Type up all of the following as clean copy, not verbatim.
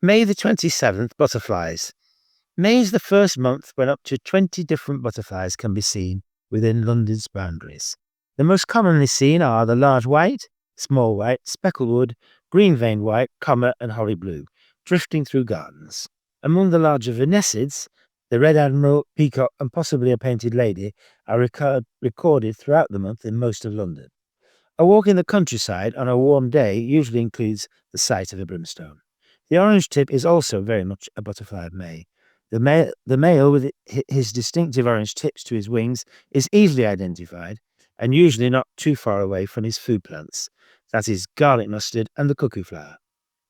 May the 27th, butterflies. May is the first month when up to 20 different butterflies can be seen within London's boundaries. The most commonly seen are the large white, small white, speckled wood, green-veined white, comet and holly blue, drifting through gardens. Among the larger vanessids, the red admiral, peacock and possibly a painted lady are recorded throughout the month in most of London. A walk in the countryside on a warm day usually includes the sight of a brimstone. The orange tip is also very much a butterfly of May. The male with his distinctive orange tips to his wings is easily identified and usually not too far away from his food plants, that is, garlic mustard and the cuckoo flower.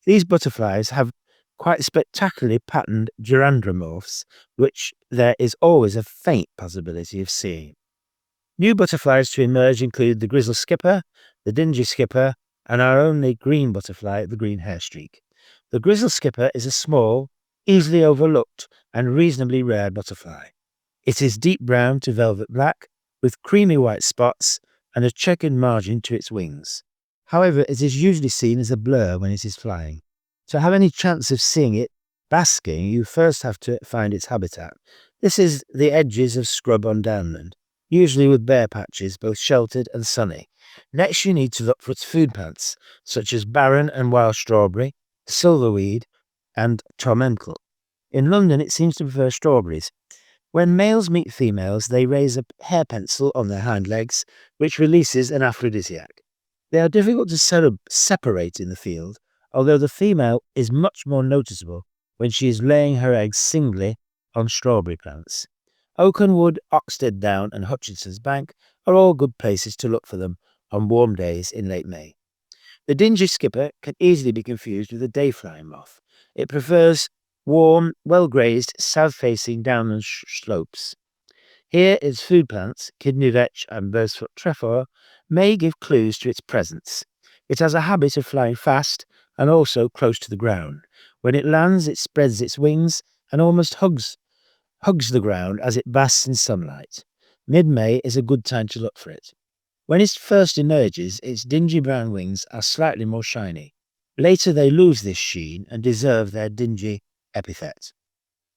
These butterflies have quite spectacularly patterned gerandromorphs, which there is always a faint possibility of seeing. New butterflies to emerge include the grizzled skipper, the dingy skipper, and our only green butterfly, the green hairstreak. The grizzled skipper is a small, easily overlooked, and reasonably rare butterfly. It is deep brown to velvet black, with creamy white spots and a checkered margin to its wings. However, it is usually seen as a blur when it is flying. To have any chance of seeing it basking, you first have to find its habitat. This is the edges of scrub on downland, usually with bare patches, both sheltered and sunny. Next, you need to look for its food plants, such as barren and wild strawberry, silverweed, and tormental. In London, it seems to prefer strawberries. When males meet females, they raise a hair pencil on their hind legs, which releases an aphrodisiac. They are difficult to separate in the field, although the female is much more noticeable when she is laying her eggs singly on strawberry plants. Oakenwood, Oxted Down, and Hutchinson's Bank are all good places to look for them on warm days in late May. The dingy skipper can easily be confused with a day-flying moth. It prefers warm, well-grazed, south-facing downland slopes. Here, its food plants, kidney vetch and bird's-foot trefoil, may give clues to its presence. It has a habit of flying fast and also close to the ground. When it lands, it spreads its wings and almost hugs the ground as it basks in sunlight. Mid-May is a good time to look for it. When it first emerges, its dingy brown wings are slightly more shiny. Later they lose this sheen and deserve their dingy epithet.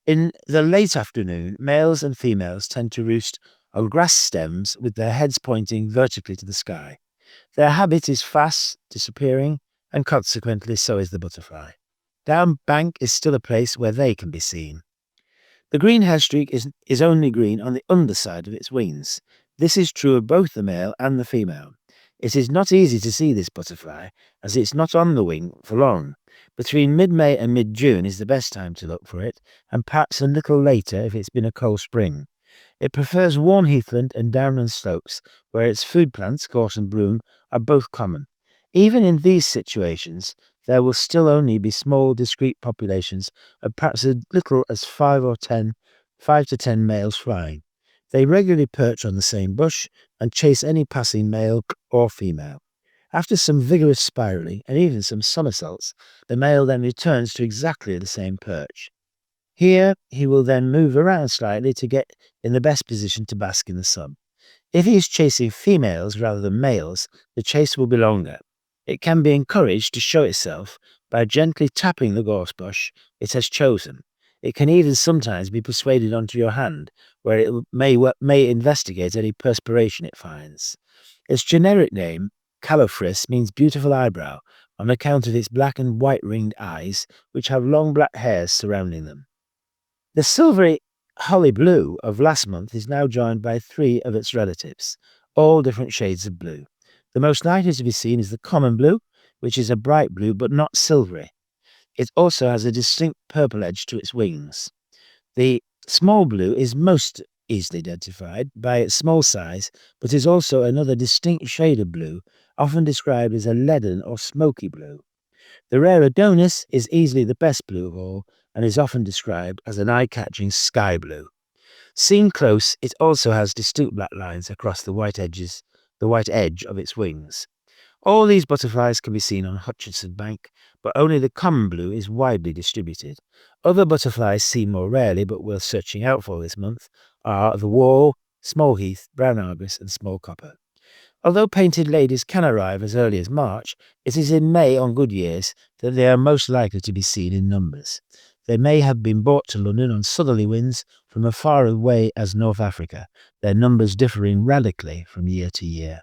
In the late afternoon, males and females tend to roost on grass stems with their heads pointing vertically to the sky. Their habit is fast disappearing, and consequently so is the butterfly. Down bank is still a place where they can be seen. The green hairstreak is only green on the underside of its wings. This is true of both the male and the female. It is not easy to see this butterfly, as it's not on the wing for long. Between mid-May and mid-June is the best time to look for it, and perhaps a little later if it's been a cold spring. It prefers warm heathland and downland slopes, where its food plants, gorse and broom, are both common. Even in these situations, there will still only be small, discrete populations of perhaps as little as 5 to 10 males flying. They regularly perch on the same bush and chase any passing male or female. After some vigorous spiraling and even some somersaults, the male then returns to exactly the same perch. Here, he will then move around slightly to get in the best position to bask in the sun. If he is chasing females rather than males, the chase will be longer. It can be encouraged to show itself by gently tapping the gorse bush it has chosen. It can even sometimes be persuaded onto your hand, where it may investigate any perspiration it finds. Its generic name, Calofris, means beautiful eyebrow, on account of its black and white ringed eyes, which have long black hairs surrounding them. The silvery holly blue of last month is now joined by 3 of its relatives, all different shades of blue. The most likely to be seen is the common blue, which is a bright blue but not silvery. It also has a distinct purple edge to its wings. The small blue is most easily identified by its small size, but is also another distinct shade of blue, often described as a leaden or smoky blue. The rare Adonis is easily the best blue of all, and is often described as an eye-catching sky blue. Seen close, it also has distinct black lines across the white edge of its wings. All these butterflies can be seen on Hutchinson Bank, but only the common blue is widely distributed. Other butterflies seen more rarely but worth searching out for this month are the wall, small heath, brown argus, and small copper. Although painted ladies can arrive as early as March, it is in May on good years that they are most likely to be seen in numbers. They may have been brought to London on southerly winds from as far away as North Africa, their numbers differing radically from year to year.